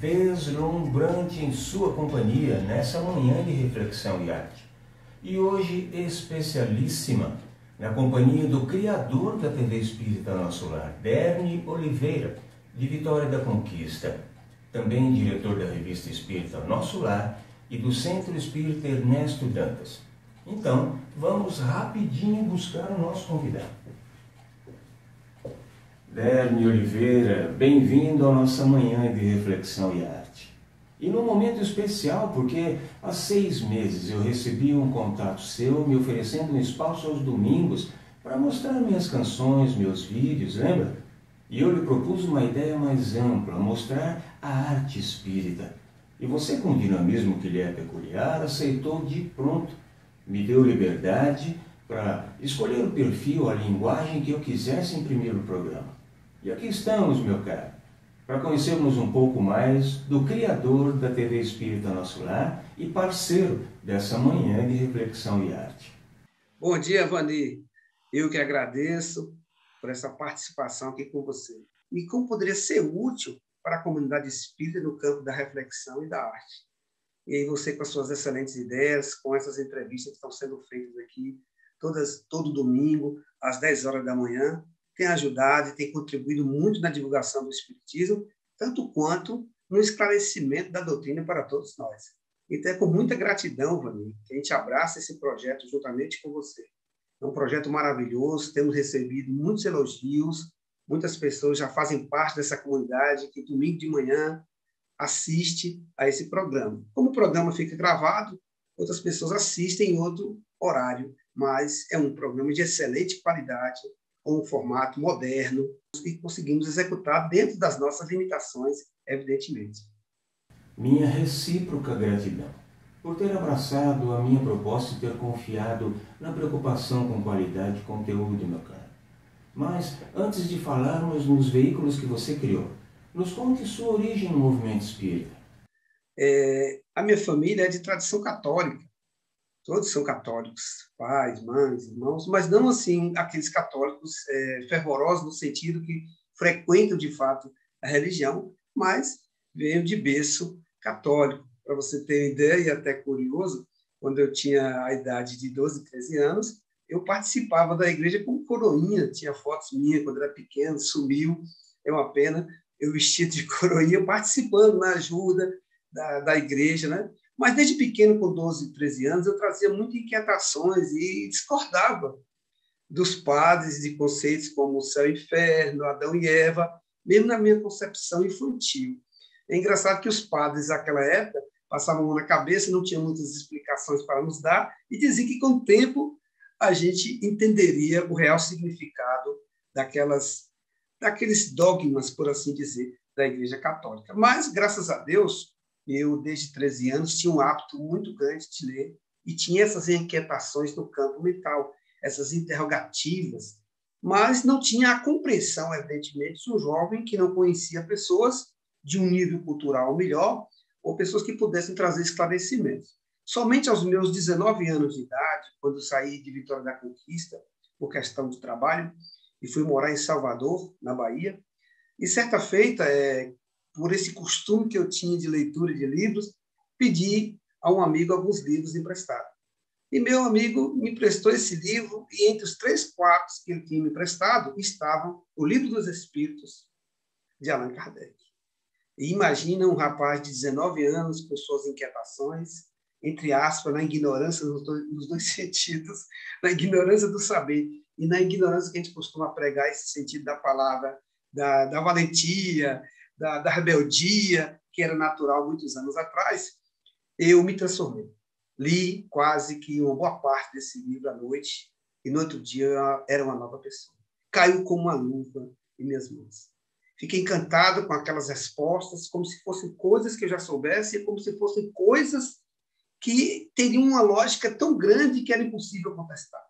deslumbrante em sua companhia nessa manhã de reflexão e arte. E hoje especialíssima na companhia do criador da TV Espírita Nosso Lar, Derni Oliveira, de Vitória da Conquista, também diretor da revista Espírita Nosso Lar e do Centro Espírita Ernesto Dantas. Então, vamos rapidinho buscar o nosso convidado. Derni Oliveira, bem-vindo à nossa manhã de reflexão e arte. E num momento especial, porque há 6 meses eu recebi um contato seu me oferecendo um espaço aos domingos para mostrar minhas canções, meus vídeos, lembra? E eu lhe propus uma ideia mais ampla, mostrar a arte espírita. E você, com o dinamismo que lhe é peculiar, aceitou de pronto. Me deu liberdade para escolher o perfil, a linguagem que eu quisesse imprimir no programa. E aqui estamos, meu caro, para conhecermos um pouco mais do criador da TV Espírita Nosso Lar e parceiro dessa manhã de reflexão e arte. Bom dia, Vani. Eu que agradeço por essa participação aqui com você. E como poderia ser útil para a comunidade espírita no campo da reflexão e da arte. E aí você com as suas excelentes ideias, com essas entrevistas que estão sendo feitas aqui, todo domingo, às 10 horas da manhã, tem ajudado e tem contribuído muito na divulgação do Espiritismo, tanto quanto no esclarecimento da doutrina para todos nós. Então é com muita gratidão, Vani, que a gente abraça esse projeto juntamente com você. É um projeto maravilhoso, temos recebido muitos elogios, muitas pessoas já fazem parte dessa comunidade que domingo de manhã assiste a esse programa. Como o programa fica gravado, outras pessoas assistem em outro horário, mas é um programa de excelente qualidade, com um formato moderno e conseguimos executar dentro das nossas limitações, evidentemente. Minha recíproca gratidão por ter abraçado a minha proposta e ter confiado na preocupação com qualidade e conteúdo, meu caro. Mas, antes de falarmos nos veículos que você criou, nos conte sua origem no movimento espírita. A minha família é de tradição católica. Todos são católicos, pais, mães, irmãos, mas não assim aqueles católicos fervorosos no sentido que frequentam de fato a religião, mas veio de berço católico. Para você ter uma ideia, e até curioso, quando eu tinha a idade de 12, 13 anos, eu participava da igreja como coroinha, tinha fotos minhas quando era pequeno, sumiu, é uma pena, eu vestido de coroinha, participando na ajuda da igreja, né? Mas desde pequeno, com 12, 13 anos, eu trazia muitas inquietações e discordava dos padres de conceitos como o céu e o inferno, Adão e Eva, mesmo na minha concepção infantil. É engraçado que os padres daquela época passavam a mão na cabeça, não tinham muitas explicações para nos dar, e diziam que, com o tempo, a gente entenderia o real significado daqueles dogmas, por assim dizer, da Igreja Católica. Mas, graças a Deus, eu, desde 13 anos, tinha um hábito muito grande de ler e tinha essas inquietações no campo mental, essas interrogativas, mas não tinha a compreensão, evidentemente, de um jovem que não conhecia pessoas de um nível cultural melhor ou pessoas que pudessem trazer esclarecimentos. Somente aos meus 19 anos de idade, quando saí de Vitória da Conquista, por questão de trabalho, e fui morar em Salvador, na Bahia, e certa feita, por esse costume que eu tinha de leitura de livros, pedi a um amigo alguns livros emprestados. E meu amigo me emprestou esse livro, e entre os 3 quartos que ele tinha me emprestado, estavam o Livro dos Espíritos, de Allan Kardec. E imagina um rapaz de 19 anos com suas inquietações, entre aspas, na ignorância nos dois sentidos, na ignorância do saber e na ignorância que a gente costuma pregar esse sentido da palavra, da valentia, da rebeldia, que era natural muitos anos atrás, eu me transformei. Li quase que uma boa parte desse livro à noite e no outro dia eu era uma nova pessoa. Caiu como uma luva em minhas mãos. Fiquei encantado com aquelas respostas, como se fossem coisas que eu já soubesse, como se fossem coisas que teriam uma lógica tão grande que era impossível contestar.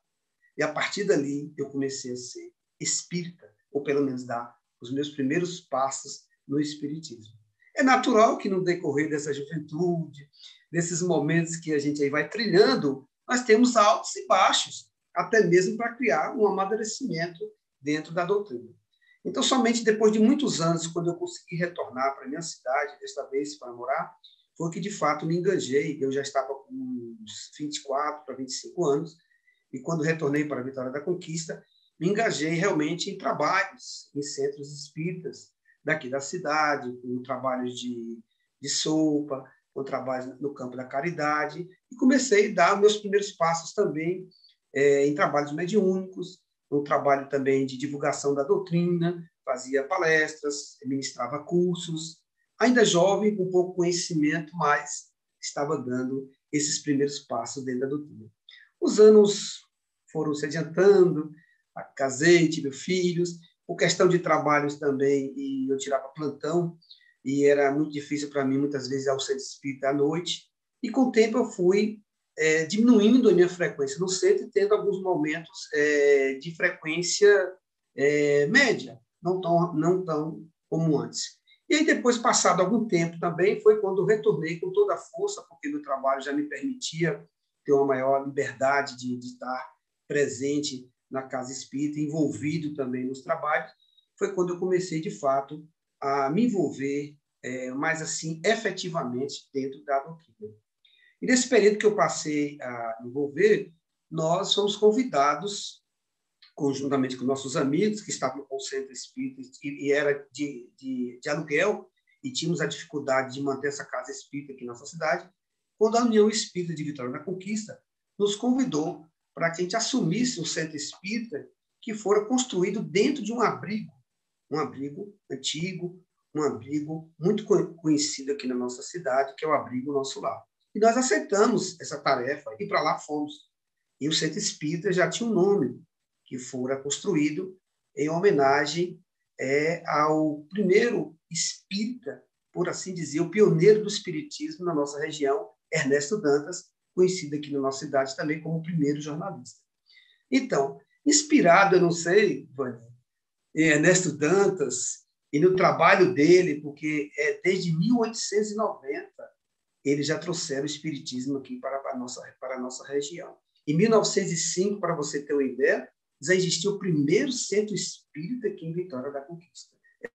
E a partir dali eu comecei a ser espírita, ou pelo menos dar os meus primeiros passos no espiritismo. É natural que no decorrer dessa juventude, desses momentos que a gente aí vai trilhando, nós temos altos e baixos, até mesmo para criar um amadurecimento dentro da doutrina. Então, somente depois de muitos anos, quando eu consegui retornar para a minha cidade, desta vez para morar, foi que, de fato, me engajei. Eu já estava com uns 24 para 25 anos, e quando retornei para a Vitória da Conquista, me engajei realmente em trabalhos, em centros espíritas daqui da cidade, com trabalhos de sopa, com trabalhos no campo da caridade, e comecei a dar meus primeiros passos também em trabalhos mediúnicos, um trabalho também de divulgação da doutrina, fazia palestras, ministrava cursos. Ainda jovem, com pouco conhecimento, mas estava dando esses primeiros passos dentro da doutrina. Os anos foram se adiantando, casei, tive filhos, por questão de trabalhos também, e eu tirava plantão, e era muito difícil para mim, muitas vezes, ir ao centro espírita à noite, e com o tempo eu fui diminuindo a minha frequência no centro e tendo alguns momentos de frequência média, não tão como antes. E aí, depois, passado algum tempo também, foi quando eu retornei com toda a força, porque o trabalho já me permitia ter uma maior liberdade de estar presente na casa espírita, envolvido também nos trabalhos. Foi quando eu comecei, de fato, a me envolver mais assim, efetivamente, dentro da doutrina. E nesse período que eu passei a envolver, nós fomos convidados, conjuntamente com nossos amigos, que estavam com o centro espírita e era de aluguel, e tínhamos a dificuldade de manter essa casa espírita aqui na nossa cidade, quando a União Espírita de Vitória da Conquista nos convidou para que a gente assumisse um centro espírita que fora construído dentro de um abrigo antigo, um abrigo muito conhecido aqui na nossa cidade, que é o Abrigo Nosso Lar. E nós aceitamos essa tarefa e para lá fomos. E o centro espírita já tinha um nome, que fora construído em homenagem ao primeiro espírita, por assim dizer, o pioneiro do espiritismo na nossa região, Ernesto Dantas, conhecido aqui na nossa cidade também como o primeiro jornalista. Então, inspirado, eu não sei, Vânia, em Ernesto Dantas e no trabalho dele, porque desde 1890 eles já trouxeram o espiritismo aqui para a nossa região. Em 1905, para você ter uma ideia, já existia o primeiro centro espírita aqui em Vitória da Conquista.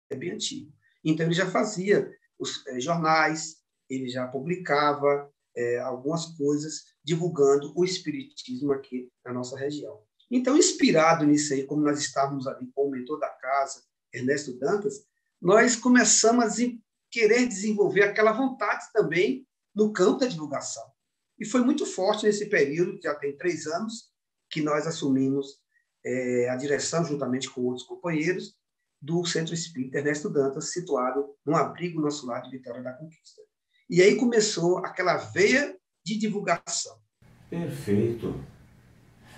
É bem antigo. Então, ele já fazia os jornais, ele já publicava algumas coisas divulgando o espiritismo aqui na nossa região. Então, inspirado nisso aí, como nós estávamos ali com o mentor da casa, Ernesto Dantas, nós começamos a querer desenvolver aquela vontade também no campo da divulgação. E foi muito forte nesse período, já tem 3 anos, que nós assumimos a direção, juntamente com outros companheiros, do Centro Espírita Ernesto Dantas, situado no Abrigo Nosso Lar de Vitória da Conquista. E aí começou aquela veia de divulgação. Perfeito.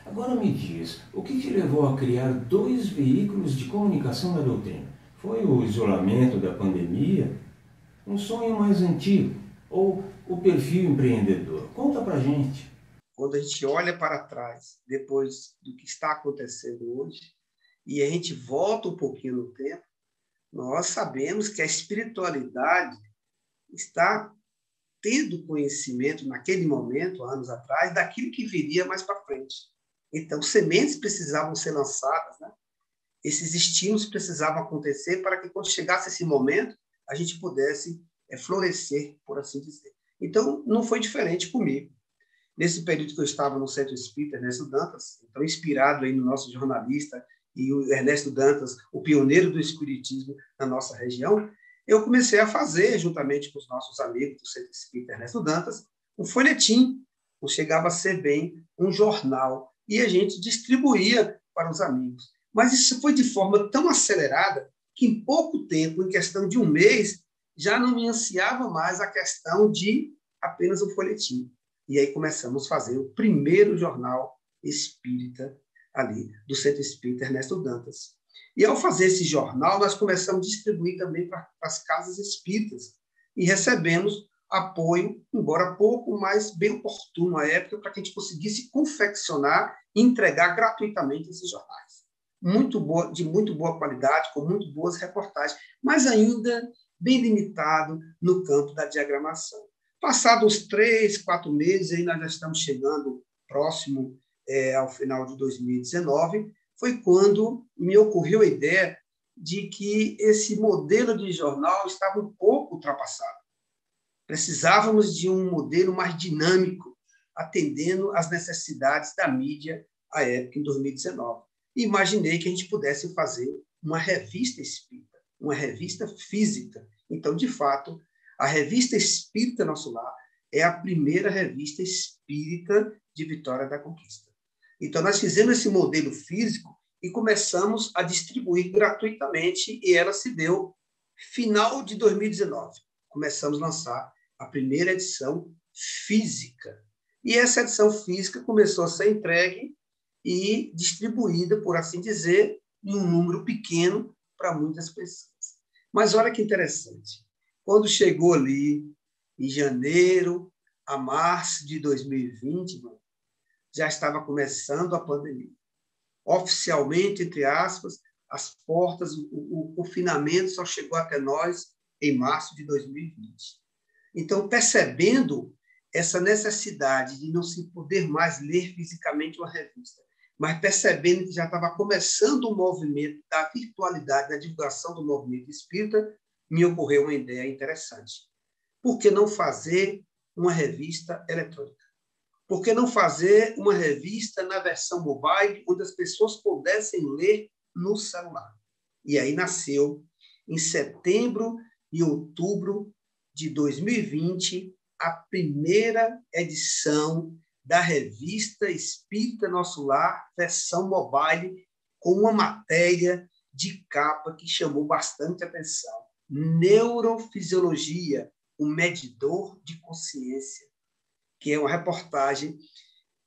Agora me diz, o que te levou a criar 2 veículos de comunicação da doutrina? Foi o isolamento da pandemia? Um sonho mais antigo? Ou o perfil empreendedor? Conta pra gente. Quando a gente olha para trás, depois do que está acontecendo hoje, e a gente volta um pouquinho no tempo, nós sabemos que a espiritualidade está tendo conhecimento naquele momento, anos atrás, daquilo que viria mais para frente. Então, sementes precisavam ser lançadas, né? Esses estímulos precisavam acontecer para que, quando chegasse esse momento, a gente pudesse florescer, por assim dizer. Então, não foi diferente comigo. Nesse período que eu estava no Centro Espírita Ernesto Dantas, então inspirado aí no nosso jornalista e o Ernesto Dantas, o pioneiro do espiritismo na nossa região, eu comecei a fazer, juntamente com os nossos amigos do Centro Espírita Ernesto Dantas, um folhetim, não chegava a ser bem um jornal, e a gente distribuía para os amigos. Mas isso foi de forma tão acelerada que, em pouco tempo, em questão de um mês, já não me ansiava mais a questão de apenas um folhetim. E aí começamos a fazer o primeiro jornal espírita ali, do Centro Espírita Ernesto Dantas. E ao fazer esse jornal, nós começamos a distribuir também para as casas espíritas. E recebemos apoio, embora pouco, mas bem oportuno à época, para que a gente conseguisse confeccionar e entregar gratuitamente esses jornais. De muito boa qualidade, com muito boas reportagens, mas ainda bem limitado no campo da diagramação. Passados uns 3, 4 meses, aí nós já estamos chegando próximo ao final de 2019, foi quando me ocorreu a ideia de que esse modelo de jornal estava um pouco ultrapassado. Precisávamos de um modelo mais dinâmico, atendendo às necessidades da mídia à época, em 2019. E imaginei que a gente pudesse fazer uma revista espírita, uma revista física. Então, de fato, a revista Espírita Nosso Lar é a primeira revista espírita de Vitória da Conquista. Então, nós fizemos esse modelo físico e começamos a distribuir gratuitamente, e ela se deu final de 2019. Começamos a lançar a primeira edição física. E essa edição física começou a ser entregue e distribuída, por assim dizer, em um número pequeno para muitas pessoas. Mas olha que interessante. Quando chegou ali em janeiro a março de 2020, já estava começando a pandemia. Oficialmente, entre aspas, as portas, o confinamento só chegou até nós em março de 2020. Então, percebendo essa necessidade de não se poder mais ler fisicamente uma revista, mas percebendo que já estava começando o movimento da virtualidade, da divulgação do movimento espírita, me ocorreu uma ideia interessante. Por que não fazer uma revista eletrônica? Por que não fazer uma revista na versão mobile, onde as pessoas pudessem ler no celular? E aí nasceu, em setembro e outubro de 2020, a primeira edição da revista Espírita Nosso Lar, versão mobile, com uma matéria de capa que chamou bastante atenção. Neurofisiologia, o medidor de consciência, que é uma reportagem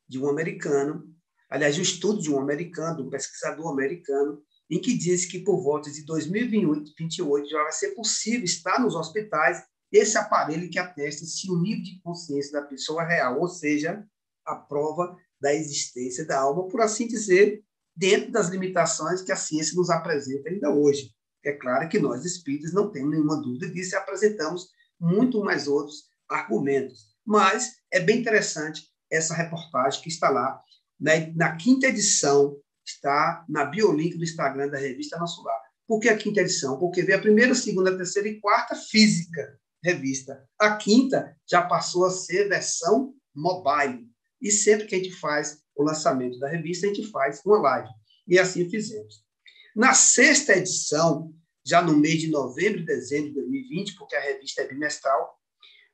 de um americano, aliás, um estudo de um americano, um pesquisador americano, em que diz que por volta de 2028 já vai ser possível estar nos hospitais esse aparelho que atesta se o nível de consciência da pessoa é real, ou seja, a prova da existência da alma, por assim dizer, dentro das limitações que a ciência nos apresenta ainda hoje. É claro que nós, espíritas, não temos nenhuma dúvida disso e apresentamos muito mais outros argumentos. Mas é bem interessante essa reportagem que está lá, na quinta edição, está na biolink do Instagram da revista Nosso Lar. Por que a quinta edição? Porque veio a primeira, segunda, terceira e quarta física revista. A quinta já passou a ser versão mobile. E sempre que a gente faz o lançamento da revista, a gente faz uma live. E assim fizemos. Na sexta edição, já no mês de novembro e dezembro de 2020, porque a revista é bimestral,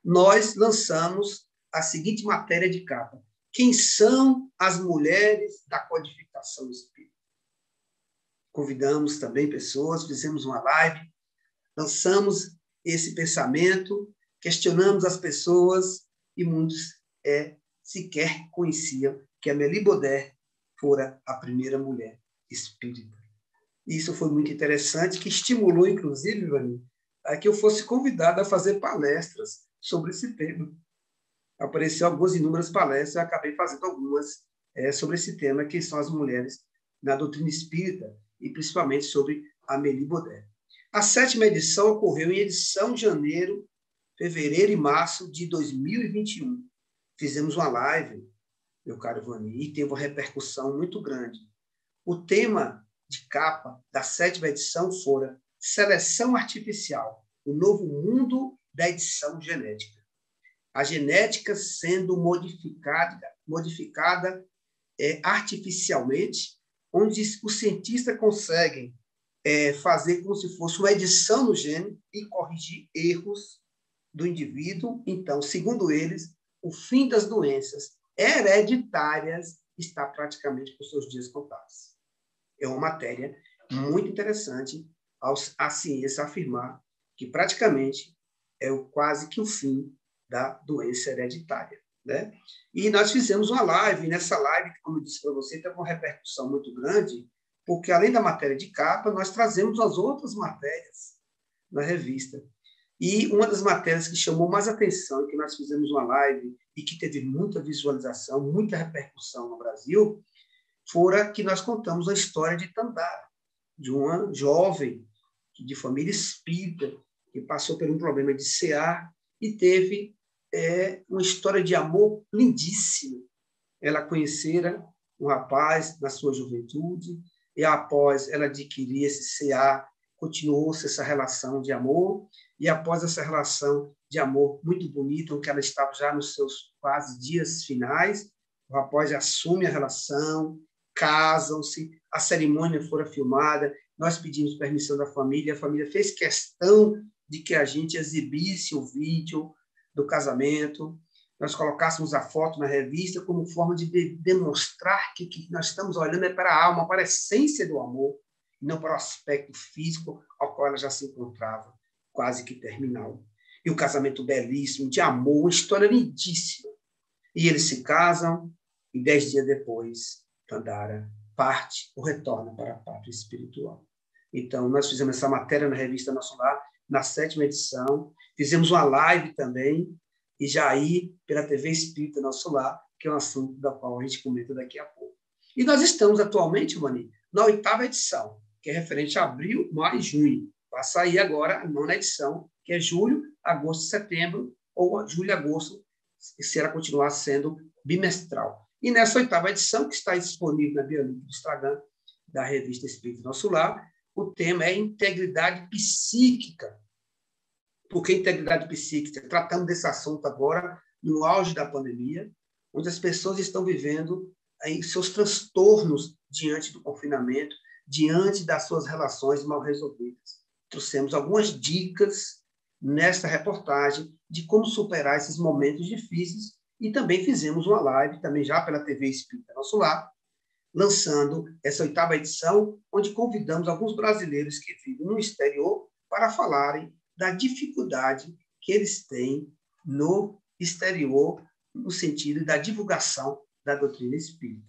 nós lançamos a seguinte matéria de capa: quem são as mulheres da codificação espírita? Convidamos também pessoas, fizemos uma live, lançamos esse pensamento, questionamos as pessoas e muitos sequer conheciam que a Amélie Baudert fora a primeira mulher espírita. Isso foi muito interessante, que estimulou, inclusive, Vani, a que eu fosse convidado a fazer palestras sobre esse tema. Apareceu algumas inúmeras palestras, eu acabei fazendo algumas sobre esse tema, que são as mulheres na doutrina espírita, e principalmente sobre a Amélie Baudert. A sétima edição ocorreu em edição de janeiro, fevereiro e março de 2021. Fizemos uma live, meu caro Vani, e teve uma repercussão muito grande. O tema de capa da sétima edição fora Seleção Artificial, o novo mundo da edição genética. A genética sendo modificada artificialmente, onde os cientistas conseguem fazer como se fosse uma edição no gene e corrigir erros do indivíduo. Então, segundo eles, o fim das doenças hereditárias está praticamente com seus dias contados. É uma matéria muito interessante a ciência afirmar que praticamente é quase que o fim da doença hereditária, né? E nós fizemos uma live, nessa live, como eu disse para você, teve uma repercussão muito grande, porque além da matéria de capa, nós trazemos as outras matérias na revista. E uma das matérias que chamou mais atenção, que nós fizemos uma live e que teve muita visualização, muita repercussão no Brasil, fora que nós contamos a história de Tandara, de uma jovem de família espírita que passou por um problema de CA e teve uma história de amor lindíssima. Ela conhecera um rapaz na sua juventude e após ela adquirir esse CA, continuou-se essa relação de amor, e após essa relação de amor muito bonita, em que ela estava já nos seus quase dias finais, o rapaz assume a relação, casam-se, a cerimônia fora filmada, nós pedimos permissão da família, a família fez questão de que a gente exibisse o vídeo do casamento, nós colocássemos a foto na revista como forma de demonstrar que nós estamos olhando é para a alma, para a essência do amor, e não para o aspecto físico ao qual ela já se encontrava, quase que terminal. E o casamento belíssimo, de amor, uma história lindíssima. E eles se casam, e 10 dias depois, Tandara parte ou retorna para a pátria espiritual. Então, nós fizemos essa matéria na revista Nosso Lar, na 7ª edição, fizemos uma live também, e já aí pela TV Espírita Nosso Lar, que é um assunto da qual a gente comenta daqui a pouco. E nós estamos atualmente, Mani, na 8ª edição, que é referente a abril, maio e junho. Vai sair agora a 9ª edição, que é julho, agosto e setembro, ou julho e agosto, se ela continuar sendo bimestral. E nessa 8ª edição, que está disponível na biolítica do Instagram da revista Espírita Nosso Lar, o tema é integridade psíquica. Por que integridade psíquica? Tratando desse assunto agora, no auge da pandemia, onde as pessoas estão vivendo aí seus transtornos diante do confinamento, diante das suas relações mal resolvidas. Trouxemos algumas dicas nesta reportagem de como superar esses momentos difíceis e também fizemos uma live, também já pela TV Espírita Nosso Lar, lançando essa 8ª edição, onde convidamos alguns brasileiros que vivem no exterior para falarem da dificuldade que eles têm no exterior, no sentido da divulgação da doutrina espírita.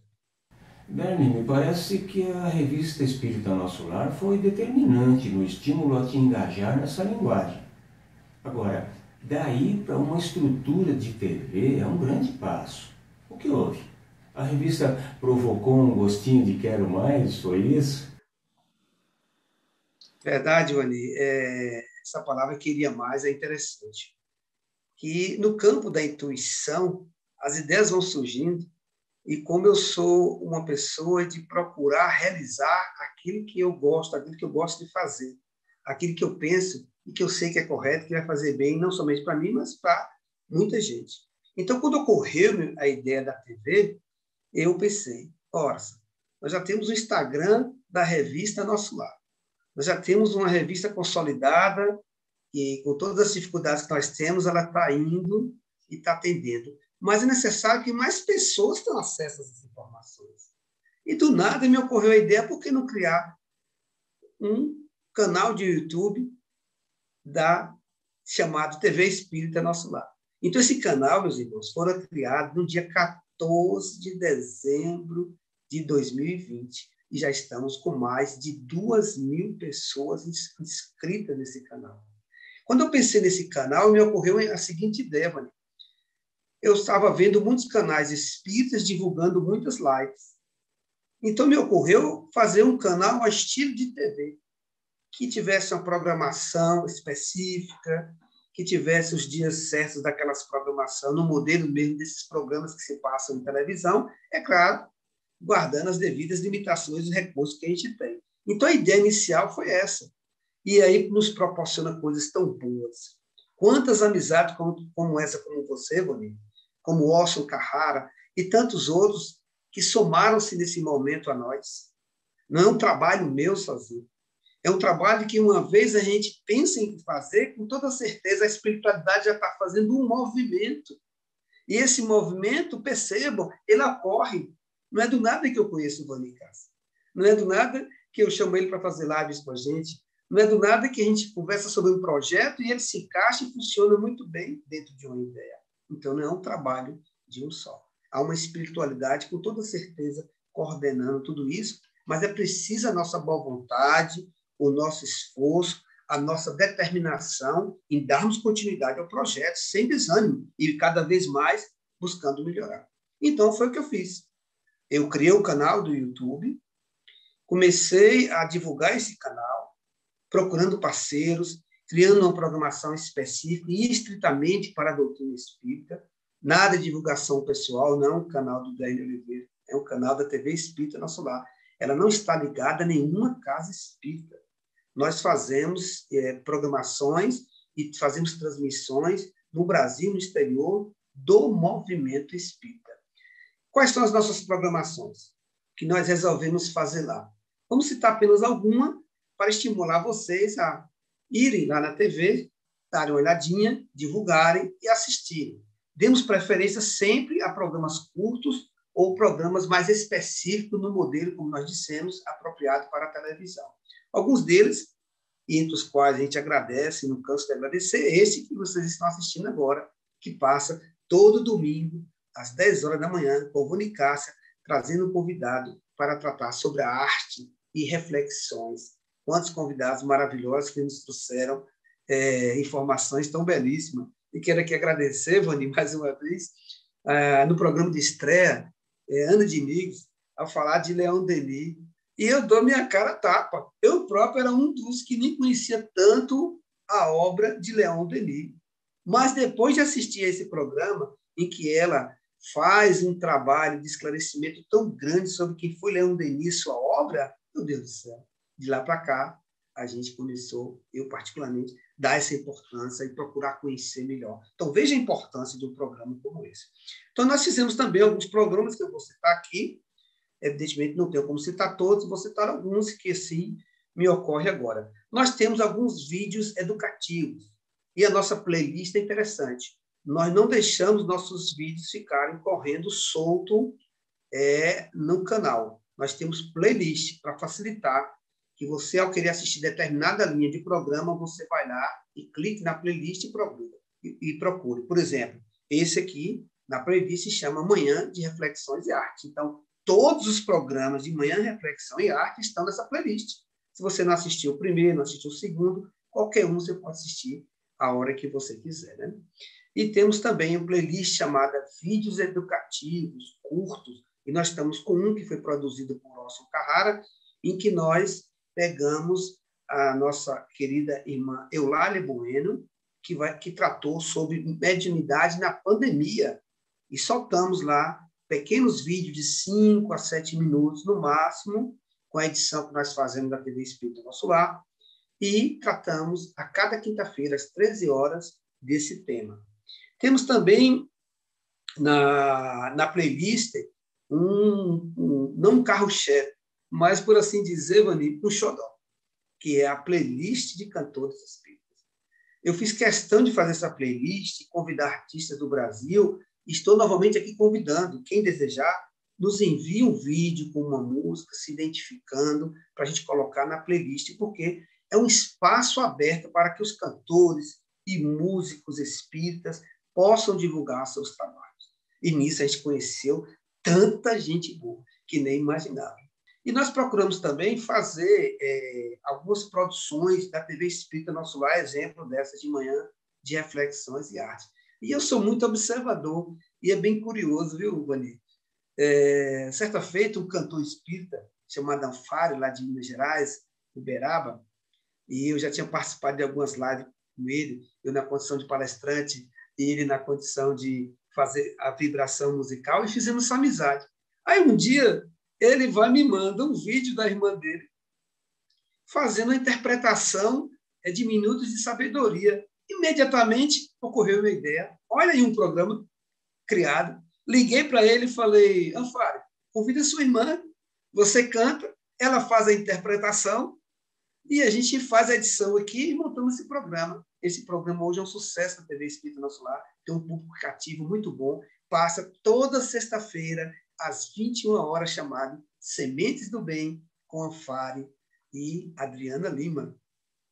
Bernie, me parece que a revista Espírita Nosso Lar foi determinante no estímulo a te engajar nessa linguagem. Agora, daí para uma estrutura de TV é um grande passo. O que houve? A revista provocou um gostinho de quero mais, foi isso? Verdade, Wani. Essa palavra queria mais é interessante. Que no campo da intuição, as ideias vão surgindo e como eu sou uma pessoa de procurar realizar aquilo que eu gosto de fazer, aquilo que eu penso e que eu sei que é correto, que vai fazer bem, não somente para mim, mas para muita gente. Então, quando ocorreu a ideia da TV, eu pensei, ora, nós já temos o Instagram da revista Nosso Lar, nós já temos uma revista consolidada e com todas as dificuldades que nós temos, ela está indo e está atendendo. Mas é necessário que mais pessoas tenham acesso a essas informações. E do nada me ocorreu a ideia, por que não criar um canal de YouTube chamado TV Espírita Nosso Lar? Então, esse canal, meus irmãos, foi criado no dia 14 de dezembro de 2020. E já estamos com mais de 2.000 pessoas inscritas nesse canal. Quando eu pensei nesse canal, me ocorreu a seguinte ideia, Vânia. Eu estava vendo muitos canais espíritas divulgando muitas lives. Então, me ocorreu fazer um canal a estilo de TV, que tivesse uma programação específica, que tivesse os dias certos daquelas programações, no modelo mesmo desses programas que se passam em televisão, é claro, guardando as devidas limitações e recursos que a gente tem. Então, a ideia inicial foi essa. E aí nos proporciona coisas tão boas. Quantas amizades como essa, como você, Boninho, como Orson Carrara e tantos outros que somaram-se nesse momento a nós. Não é um trabalho meu sozinho. É um trabalho que, uma vez a gente pensa em fazer, com toda certeza a espiritualidade já está fazendo um movimento. E esse movimento, percebam, ele ocorre. Não é do nada que eu conheço o Vani Castro. Não é do nada que eu chamo ele para fazer lives com a gente. Não é do nada que a gente conversa sobre um projeto e ele se encaixa e funciona muito bem dentro de uma ideia. Então, não é um trabalho de um só. Há uma espiritualidade, com toda certeza, coordenando tudo isso, mas é preciso a nossa boa vontade, o nosso esforço, a nossa determinação em darmos continuidade ao projeto, sem desânimo, e cada vez mais buscando melhorar. Então, foi o que eu fiz. Eu criei o canal do YouTube, comecei a divulgar esse canal, procurando parceiros, criando uma programação específica e estritamente para a doutrina espírita. Nada de divulgação pessoal, não é um canal do Daílio Oliveira, é um canal da TV Espírita Nosso Lar. Ela não está ligada a nenhuma casa espírita. nós fazemos programações e fazemos transmissões no Brasil, no exterior, do movimento espírita. Quais são as nossas programações que nós resolvemos fazer lá? Vamos citar apenas alguma para estimular vocês a irem lá na TV, darem uma olhadinha, divulgarem e assistirem. Demos preferência sempre a programas curtos ou programas mais específicos no modelo, como nós dissemos, apropriado para a televisão. Alguns deles, entre os quais a gente agradece, não canso de agradecer, esse que vocês estão assistindo agora, que passa todo domingo, às 10 horas da manhã, com Rony Cássia, trazendo um convidado para tratar sobre a arte e reflexões. Quantos convidados maravilhosos que nos trouxeram informações tão belíssimas. E quero aqui agradecer, Vani, mais uma vez, no programa de estreia, Ana Diniz, ao falar de Leon Denis, e eu dou minha cara a tapa. Eu próprio era um dos que nem conhecia tanto a obra de Leon Denis. Mas depois de assistir a esse programa, em que ela faz um trabalho de esclarecimento tão grande sobre quem foi Leon Denis e sua obra, meu Deus do céu, de lá para cá, a gente começou, eu particularmente, dar essa importância e procurar conhecer melhor. Então, veja a importância de um programa como esse. Então, nós fizemos também alguns programas que eu vou citar aqui. Evidentemente, não tenho como citar todos, vou citar alguns que, assim, me ocorre agora. Nós temos alguns vídeos educativos e a nossa playlist é interessante. Nós não deixamos nossos vídeos ficarem correndo solto no canal. Nós temos playlist para facilitar que você, ao querer assistir determinada linha de programa, você vai lá e clique na playlist e procure. Por exemplo, esse aqui, na playlist, se chama Manhã de Reflexões e Arte. Então, todos os programas de Manhã, Reflexão e Arte estão nessa playlist. Se você não assistiu o primeiro, não assistiu o segundo, qualquer um você pode assistir a hora que você quiser, né? E temos também uma playlist chamada Vídeos Educativos, curtos, e nós estamos com um que foi produzido por Orson Carrara, em que nós pegamos a nossa querida irmã Eulália Bueno, que tratou sobre mediunidade na pandemia, e soltamos lá pequenos vídeos de 5 a 7 minutos, no máximo, com a edição que nós fazemos da TV Espírita Nosso Lar, e tratamos a cada quinta-feira, às 13 horas, desse tema. Temos também na playlist não um carro-chefe, mas, por assim dizer, Vani, um xodó, que é a playlist de cantores espíritas. Eu fiz questão de fazer essa playlist, convidar artistas do Brasil. Estou novamente aqui convidando, quem desejar, nos envie um vídeo com uma música, se identificando, para a gente colocar na playlist, porque é um espaço aberto para que os cantores e músicos espíritas possam divulgar seus trabalhos. E nisso a gente conheceu tanta gente boa que nem imaginava. E nós procuramos também fazer algumas produções da TV Espírita Nosso Lar, exemplo dessa de Manhã de Reflexões e Arte. E eu sou muito observador, e é bem curioso, viu, Vani? Certa feita, um cantor espírita chamado Anfari, lá de Minas Gerais, Uberaba, e eu já tinha participado de algumas lives com ele, eu na condição de palestrante, e ele na condição de fazer a vibração musical, e fizemos essa amizade. Aí um dia ele vai e me manda um vídeo da irmã dele fazendo a interpretação de Minutos de Sabedoria. Imediatamente ocorreu uma ideia. Olha aí um programa criado. Liguei para ele e falei, Anfari, convida sua irmã, você canta, ela faz a interpretação e a gente faz a edição aqui e montamos esse programa. Esse programa hoje é um sucesso na TV Espírita Nosso Lar, tem um público cativo muito bom, passa toda sexta-feira, às 21 horas, chamado Sementes do Bem, com Anfari e Adriana Lima.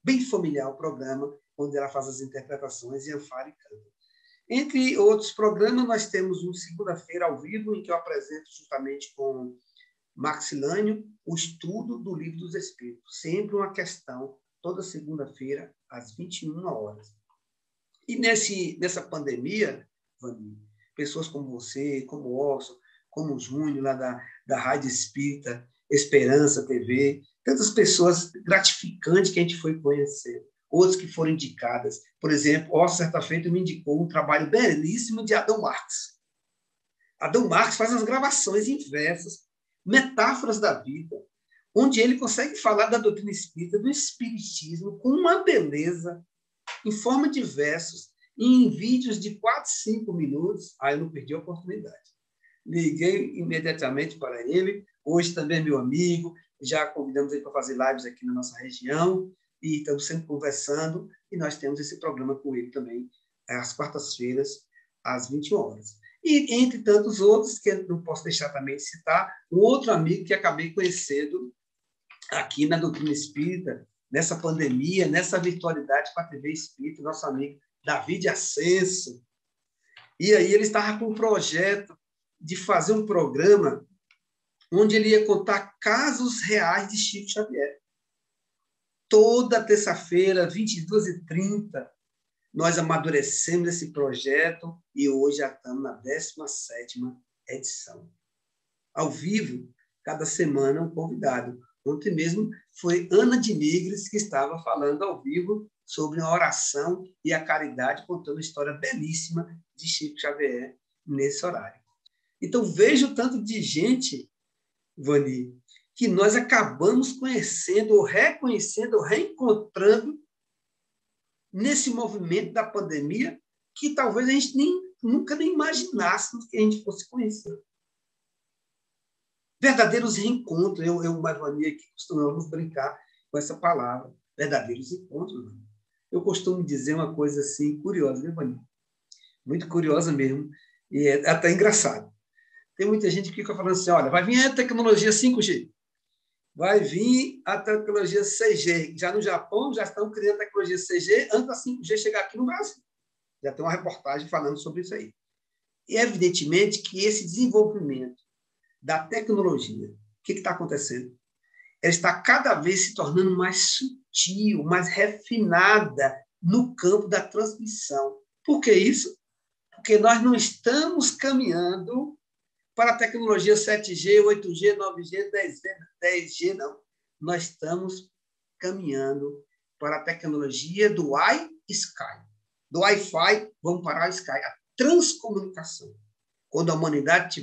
Bem familiar o programa, onde ela faz as interpretações e Anfari canta. Entre outros programas, nós temos um segunda-feira ao vivo, em que eu apresento juntamente com Maxilânio o estudo do Livro dos Espíritos. Sempre uma questão, toda segunda-feira, às 21 horas. E nessa pandemia, Vani, pessoas como você, como o Orson, como o Júnior, lá da Rádio Espírita, Esperança TV, tantas pessoas gratificantes que a gente foi conhecer, outras que foram indicadas. Por exemplo, Orson, certa feita, me indicou um trabalho belíssimo de Adão Marx. Adão Marx faz as gravações inversas, metáforas da vida, onde ele consegue falar da doutrina espírita, do espiritismo, com uma beleza, em forma de versos, e em vídeos de 4, 5 minutos. Aí eu não perdi a oportunidade. Liguei imediatamente para ele. Hoje também é meu amigo, já convidamos ele para fazer lives aqui na nossa região, e estamos sempre conversando, e nós temos esse programa com ele também, às quartas-feiras, às 21 horas. E, entre tantos outros, que eu não posso deixar também de citar, um outro amigo que acabei conhecendo aqui na doutrina espírita, nessa pandemia, nessa virtualidade com a TV Espírita, nosso amigo David Ascenso. E aí ele estava com um projeto de fazer um programa onde ele ia contar casos reais de Chico Xavier. Toda terça-feira, 22h30, nós amadurecemos esse projeto e hoje já estamos na 17ª edição. Ao vivo, cada semana um convidado. Ontem mesmo foi Ana de Nigres que estava falando ao vivo sobre a oração e a caridade, contando uma história belíssima de Chico Xavier nesse horário. Então, veja o tanto de gente, Vani, que nós acabamos conhecendo, ou reconhecendo, ou reencontrando nesse movimento da pandemia, que talvez a gente nunca nem imaginássemos que a gente fosse conhecer. Verdadeiros reencontros. Eu Vani, aqui costumamos brincar com essa palavra, verdadeiros encontros. Eu costumo dizer uma coisa assim, curiosa, né, Vani? Muito curiosa mesmo, e é até engraçado. Tem muita gente que fica falando assim, olha, vai vir a tecnologia 5G, vai vir a tecnologia 6G. Já no Japão, já estão criando tecnologia 6G antes da 5G chegar aqui no Brasil. Já tem uma reportagem falando sobre isso aí. E, evidentemente, que esse desenvolvimento da tecnologia, o que está acontecendo? Ela está cada vez se tornando mais sutil, mais refinada no campo da transmissão. Por que isso? Porque nós não estamos caminhando para a tecnologia 7G, 8G, 9G, 10G, não. Nós estamos caminhando para a tecnologia do Wi-Sky. Do Wi-Fi, vamos para o Sky, a transcomunicação. Quando a humanidade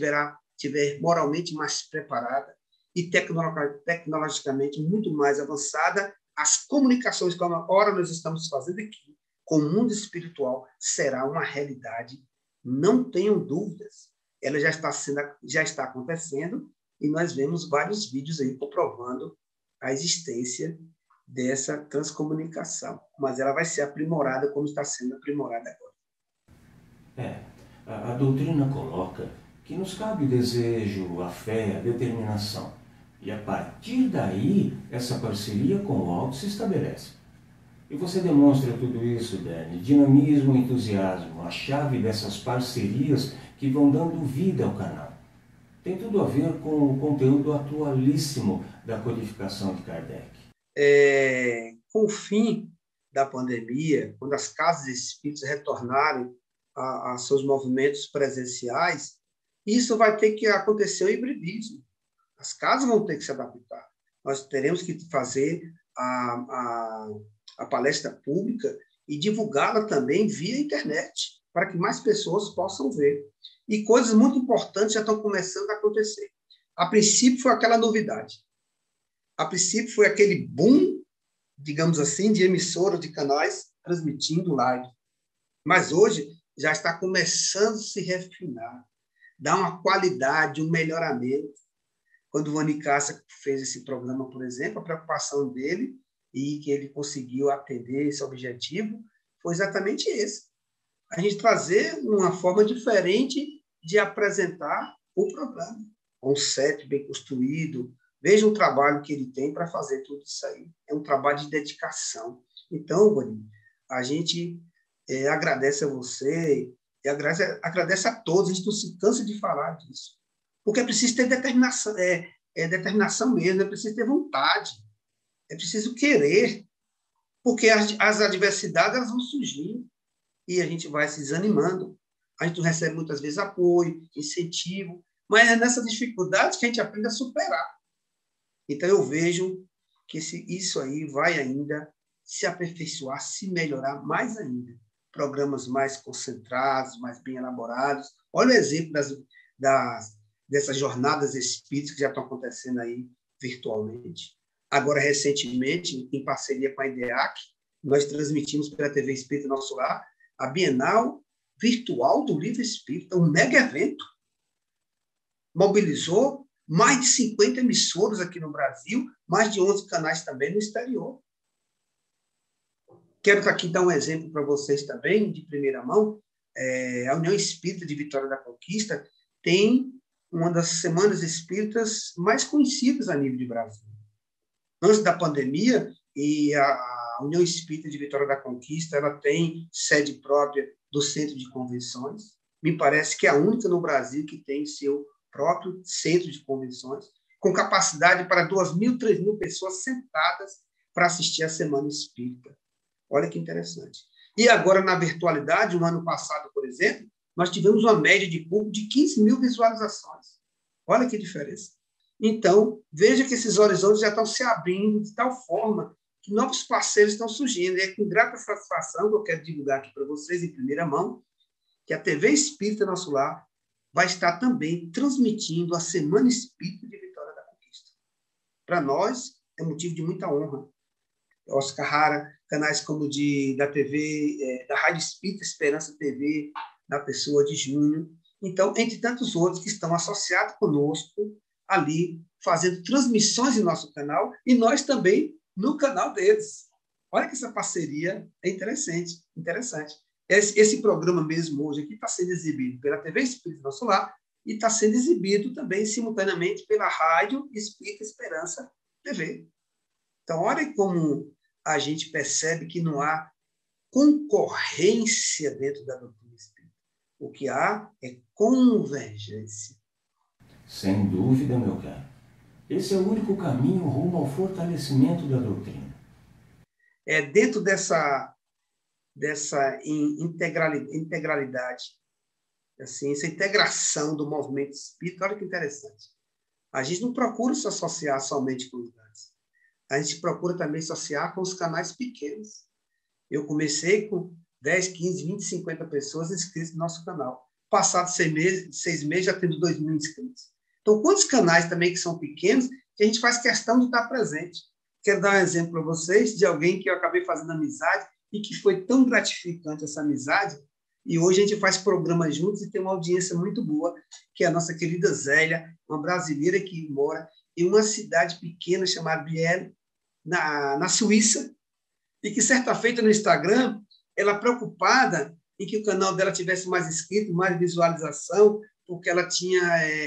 tiver moralmente mais preparada e tecnologicamente muito mais avançada, as comunicações que agora nós estamos fazendo aqui com o mundo espiritual será uma realidade. Não tenham dúvidas. Ela já está acontecendo e nós vemos vários vídeos aí comprovando a existência dessa transcomunicação. Mas ela vai ser aprimorada como está sendo aprimorada agora. A doutrina coloca que nos cabe o desejo, a fé, a determinação. E a partir daí, essa parceria com o alto se estabelece. E você demonstra tudo isso, Dani, dinamismo, entusiasmo, a chave dessas parcerias que vão dando vida ao canal. Tem tudo a ver com o conteúdo atualíssimo da codificação de Kardec. Com o fim da pandemia, quando as casas espíritas retornarem a seus movimentos presenciais, isso vai ter que acontecer o hibridismo. As casas vão ter que se adaptar. Nós teremos que fazer a palestra pública e divulgá-la também via internet, para que mais pessoas possam ver. E coisas muito importantes já estão começando a acontecer. A princípio foi aquela novidade. A princípio foi aquele boom, digamos assim, de emissoras, de canais transmitindo live. Mas hoje já está começando a se refinar, dar uma qualidade, um melhoramento. Quando o Vani Cássia fez esse programa, por exemplo, a preocupação dele e que ele conseguiu atender esse objetivo foi exatamente esse. A gente trazer uma forma diferente de apresentar o programa. Um set bem construído. Veja o trabalho que ele tem para fazer tudo isso aí. É um trabalho de dedicação. Então, Vani, a gente agradece a você e agradece a todos. A gente não se cansa de falar disso. Porque é preciso ter determinação, determinação mesmo, é preciso ter vontade, é preciso querer, porque as adversidades elas vão surgindo e a gente vai se desanimando. A gente não recebe muitas vezes apoio, incentivo, mas é nessas dificuldades que a gente aprende a superar. Então, eu vejo que isso aí vai ainda se aperfeiçoar, se melhorar mais ainda. Programas mais concentrados, mais bem elaborados. Olha o exemplo dessas jornadas espíritas que já estão acontecendo aí virtualmente. Agora, recentemente, em parceria com a IDEAC, nós transmitimos pela TV Espírita Nosso Lar a Bienal Virtual do Livro Espírita, um mega evento. Mobilizou mais de 50 emissoras aqui no Brasil, mais de 11 canais também no exterior. Quero aqui dar um exemplo para vocês também, de primeira mão. A União Espírita de Vitória da Conquista tem uma das semanas espíritas mais conhecidas a nível de Brasil. Antes da pandemia, e a União Espírita de Vitória da Conquista, ela tem sede própria do Centro de Convenções. Me parece que é a única no Brasil que tem seu próprio centro de convenções, com capacidade para 2.000, 3.000 pessoas sentadas para assistir a Semana Espírita. Olha que interessante. E agora, na virtualidade, no ano passado, por exemplo, nós tivemos uma média de público de 15.000 visualizações. Olha que diferença. Então, veja que esses horizontes já estão se abrindo de tal forma que novos parceiros estão surgindo. E é com grata satisfação que eu quero divulgar aqui para vocês, em primeira mão, que a TV Espírita Nosso Lar vai estar também transmitindo a Semana Espírita de Vitória da Conquista. Para nós, é motivo de muita honra. Oscar Rara, canais como da TV, da Rádio Espírita Esperança TV, na pessoa de Júnior. Então, entre tantos outros que estão associados conosco ali, fazendo transmissões em nosso canal, e nós também no canal deles. Olha que essa parceria é interessante. Esse programa mesmo hoje aqui está sendo exibido pela TV Espírita Nosso Lar e está sendo exibido também simultaneamente pela Rádio Espírita Esperança TV. Então, olha como a gente percebe que não há concorrência dentro da doutrina espírita. O que há é convergência. Sem dúvida, meu caro. Esse é o único caminho rumo ao fortalecimento da doutrina. Dentro dessa integralidade, assim, essa integração do movimento espírita, olha que interessante. A gente não procura se associar somente com os grandes. A gente procura também associar com os canais pequenos. Eu comecei com 10, 15, 20, 50 pessoas inscritas no nosso canal. Passados 6 meses, já temos 2.000 inscritos. Então, quantos canais também que são pequenos, que a gente faz questão de estar presente. Quero dar um exemplo para vocês de alguém que eu acabei fazendo amizade e que foi tão gratificante essa amizade. E hoje a gente faz programas juntos e tem uma audiência muito boa, que é a nossa querida Zélia, uma brasileira que mora em uma cidade pequena chamada Biel, na Suíça, e que certa feita no Instagram, ela preocupada em que o canal dela tivesse mais inscritos, mais visualização, porque ela tinha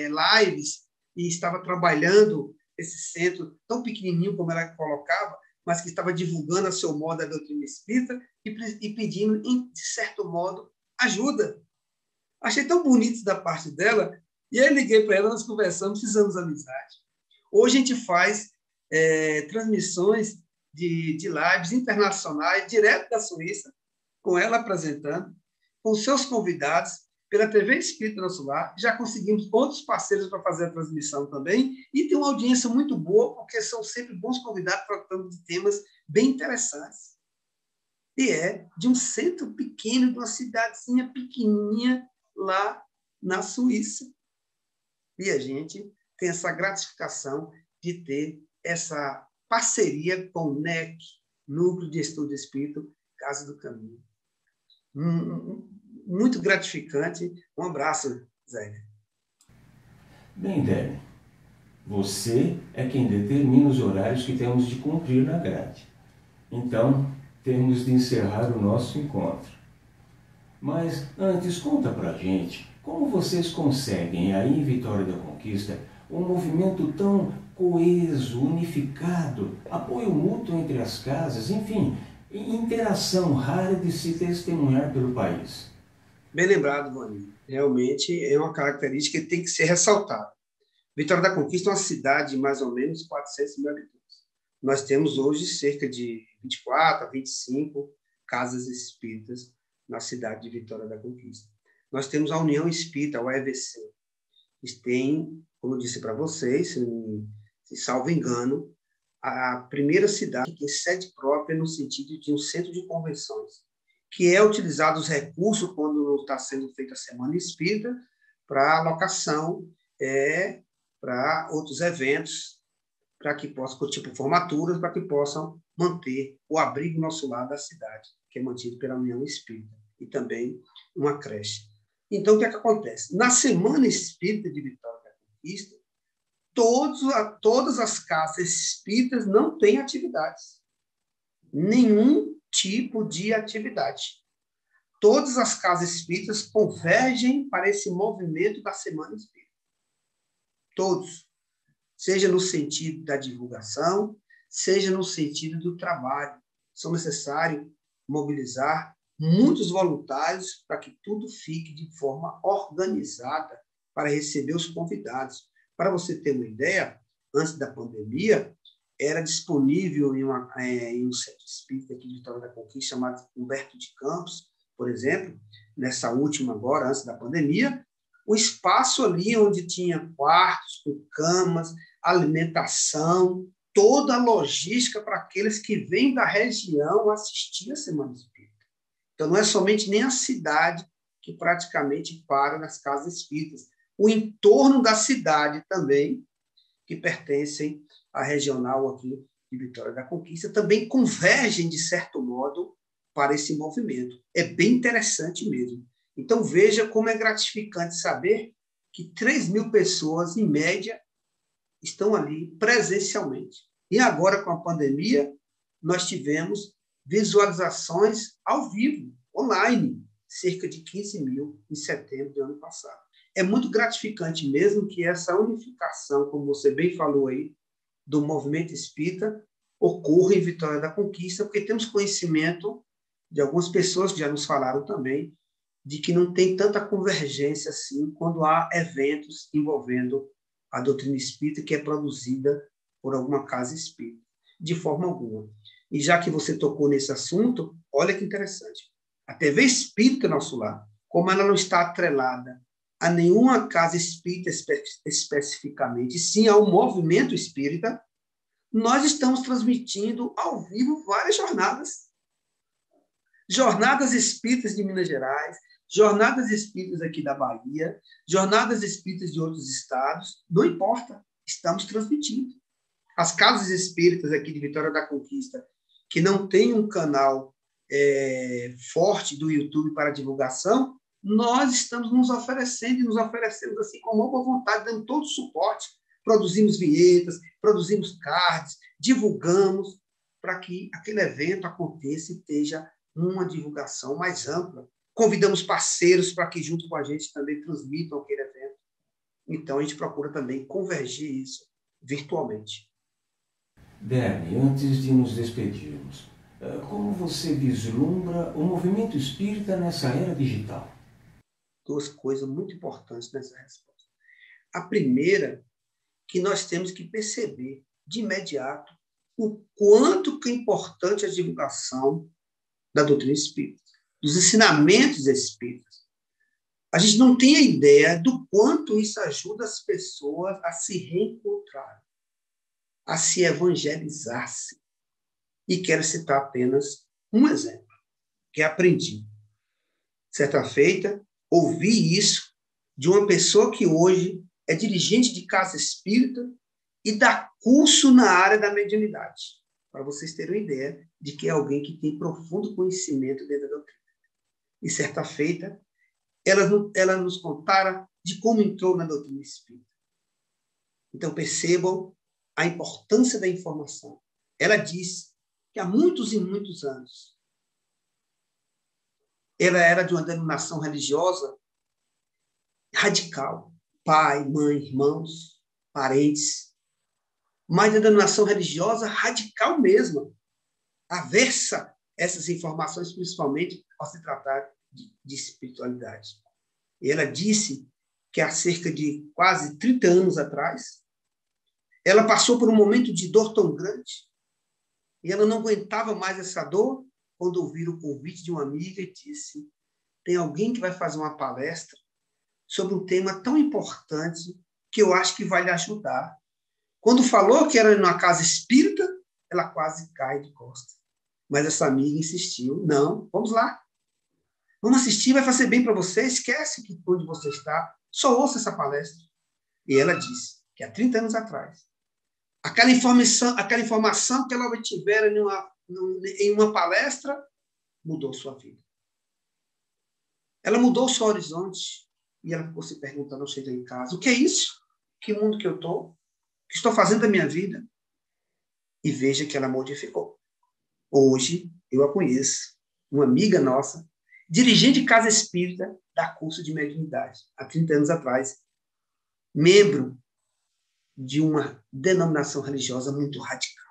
lives e estava trabalhando esse centro tão pequenininho como ela colocava, mas que estava divulgando a seu modo a doutrina espírita e pedindo, de certo modo, ajuda. Achei tão bonito da parte dela, e aí liguei para ela, nós conversamos, fizemos amizade. Hoje a gente faz transmissões de lives internacionais, direto da Suíça, com ela apresentando, com seus convidados, pela TV Espírita Nosso Lar. Já conseguimos outros parceiros para fazer a transmissão também, e tem uma audiência muito boa, porque são sempre bons convidados tratando de temas bem interessantes. E é de um centro pequeno, de uma cidadezinha pequenininha lá na Suíça. E a gente tem essa gratificação de ter essa parceria com o NEC, Núcleo de Estudo Espírita, Casa do Caminho. Muito gratificante. Um abraço, Zé. Bem, Débora, você é quem determina os horários que temos de cumprir na grade. Então, temos de encerrar o nosso encontro. Mas, antes, conta pra gente como vocês conseguem, aí em Vitória da Conquista, um movimento tão coeso, unificado, apoio mútuo entre as casas, enfim, interação rara de se testemunhar pelo país. Bem lembrado, Vani. Realmente é uma característica que tem que ser ressaltada. Vitória da Conquista é uma cidade de mais ou menos 400 mil habitantes. Nós temos hoje cerca de 24 a 25 casas espíritas na cidade de Vitória da Conquista. Nós temos a União Espírita, a UEVC, que tem, como eu disse para vocês, se salvo engano, a primeira cidade que tem sede própria no sentido de um centro de convenções, que é utilizado os recursos quando está sendo feita a Semana Espírita para alocação para outros eventos para que possam, tipo formaturas, para que possam manter o abrigo nosso lar da cidade, que é mantido pela União Espírita, e também uma creche. Então, o que é que acontece? Na Semana Espírita de Vitória da Conquista, todas as casas espíritas não têm atividades. Nenhum tipo de atividade. Todas as casas espíritas convergem para esse movimento da Semana Espírita. Todos. Seja no sentido da divulgação, seja no sentido do trabalho. São necessários mobilizar muitos voluntários para que tudo fique de forma organizada para receber os convidados. Para você ter uma ideia, antes da pandemia, era disponível em um centro espírita aqui de Vitória da Conquista, chamado Humberto de Campos, por exemplo, nessa última agora, antes da pandemia, o espaço ali onde tinha quartos com camas, alimentação, toda a logística para aqueles que vêm da região assistir a Semana Espírita. Então, não é somente nem a cidade que praticamente para nas casas espíritas. O entorno da cidade também, que pertencem à regional aqui de Vitória da Conquista, também convergem, de certo modo, para esse movimento. É bem interessante mesmo. Então, veja como é gratificante saber que 3.000 pessoas, em média, estão ali presencialmente. E agora, com a pandemia, nós tivemos visualizações ao vivo, online, cerca de 15.000 em setembro do ano passado. É muito gratificante mesmo que essa unificação, como você bem falou aí, do movimento espírita, ocorra em Vitória da Conquista, porque temos conhecimento de algumas pessoas que já nos falaram também, de que não tem tanta convergência assim quando há eventos envolvendo a doutrina espírita que é produzida por alguma casa espírita, de forma alguma. E já que você tocou nesse assunto, olha que interessante. A TV Espírita Nosso Lar, como ela não está atrelada a nenhuma casa espírita especificamente, sim ao movimento espírita, nós estamos transmitindo ao vivo várias jornadas. Jornadas espíritas de Minas Gerais, jornadas espíritas aqui da Bahia, jornadas espíritas de outros estados, não importa, estamos transmitindo. As casas espíritas aqui de Vitória da Conquista, que não tem um canal forte do YouTube para divulgação, nós estamos nos oferecendo e nos oferecemos assim com boa vontade, dando todo o suporte. Produzimos vinhetas, produzimos cards, divulgamos para que aquele evento aconteça e esteja uma divulgação mais ampla. Convidamos parceiros para que, junto com a gente, também transmitam aquele evento. Então, a gente procura também convergir isso virtualmente. Derme, antes de nos despedirmos, como você vislumbra o movimento espírita nessa era digital? Duas coisas muito importantes nessa resposta. A primeira, que nós temos que perceber de imediato o quanto que é importante a divulgação da doutrina espírita, dos ensinamentos espíritas. A gente não tem a ideia do quanto isso ajuda as pessoas a se reencontrar, a se evangelizar-se. E quero citar apenas um exemplo, que aprendi. Certa feita, ouvi isso de uma pessoa que hoje é dirigente de casa espírita e dá curso na área da mediunidade, para vocês terem uma ideia de que é alguém que tem profundo conhecimento dentro da doutrina. E certa feita, ela nos contara de como entrou na doutrina espírita. Então, percebam a importância da informação. Ela diz que há muitos e muitos anos ela era de uma denominação religiosa radical. Pai, mãe, irmãos, parentes. Mas a denominação religiosa radical mesmo. Aversa a essas informações, principalmente ao se tratar de espiritualidade. E ela disse que há cerca de quase 30 anos atrás, ela passou por um momento de dor tão grande e ela não aguentava mais essa dor quando ouviu o convite de uma amiga e disse: tem alguém que vai fazer uma palestra sobre um tema tão importante que eu acho que vai lhe ajudar. Quando falou que era numa casa espírita, ela quase cai de costas. Mas essa amiga insistiu: não, vamos lá. Vamos assistir, vai fazer bem para você. Esquece que onde você está, só ouça essa palestra. E ela disse que há 30 anos atrás, aquela informação que ela obtivera em uma palestra mudou sua vida. Ela mudou o seu horizonte e ela ficou se perguntando ao chegar em casa: o que é isso? Que mundo que eu estou? O que estou fazendo da minha vida? E veja que ela modificou. Hoje, eu a conheço, uma amiga nossa, dirigente de casa espírita, da curso de mediunidade, há 30 anos atrás, membro de uma denominação religiosa muito radical.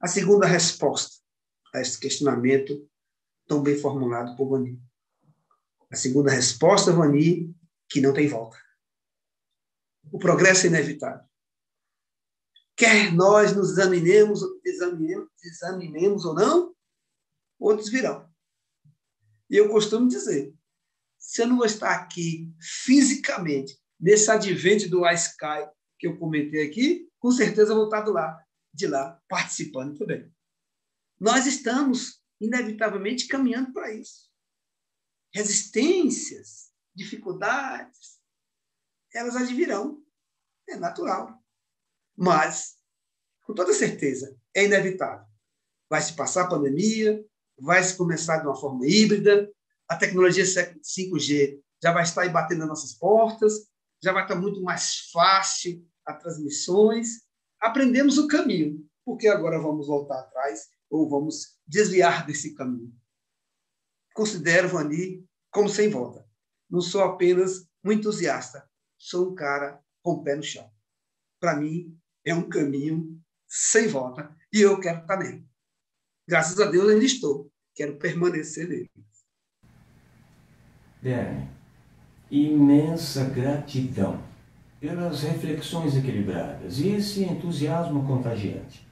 A segunda resposta a esse questionamento, tão bem formulado por Vani. A segunda resposta, Vani, que não tem volta. O progresso é inevitável. Quer nós nos desanimemos ou não, outros virão. E eu costumo dizer, se eu não vou estar aqui fisicamente, nesse advento do iSky que eu comentei aqui, com certeza eu vou estar de lá participando também. Nós estamos, inevitavelmente, caminhando para isso. Resistências, dificuldades, elas advirão. É natural. Mas, com toda certeza, é inevitável. Vai se passar a pandemia, vai se começar de uma forma híbrida, a tecnologia 5G já vai estar aí batendo nas nossas portas, já vai estar muito mais fácil as transmissões. Aprendemos o caminho, porque agora vamos voltar atrás ou vamos desviar desse caminho. Considero Vani como sem volta. Não sou apenas um entusiasta, sou um cara com o pé no chão. Para mim, é um caminho sem volta e eu quero estar nele. Graças a Deus ainda estou. Quero permanecer nele. Dani, imensa gratidão pelas reflexões equilibradas e esse entusiasmo contagiante.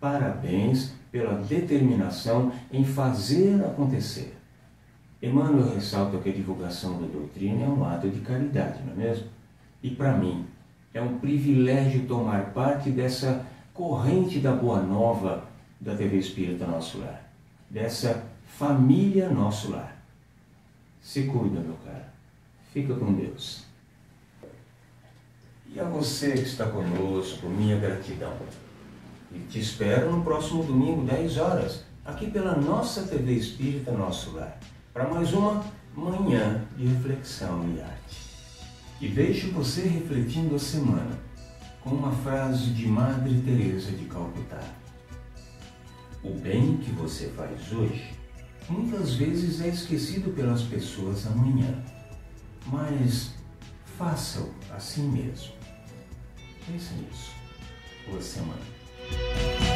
Parabéns pela determinação em fazer acontecer. Emmanuel ressalta que a divulgação da doutrina é um ato de caridade, não é mesmo? E para mim, é um privilégio tomar parte dessa corrente da Boa Nova da TV Espírita Nosso Lar, dessa família Nosso Lar. Se cuida, meu cara. Fica com Deus. E a você que está conosco, minha gratidão. E te espero no próximo domingo, 10 horas, aqui pela nossa TV Espírita Nosso Lar, para mais uma manhã de reflexão e arte. E vejo você refletindo a semana com uma frase de Madre Teresa de Calcutá. O bem que você faz hoje, muitas vezes é esquecido pelas pessoas amanhã, mas faça-o assim mesmo. Pense nisso. Boa semana.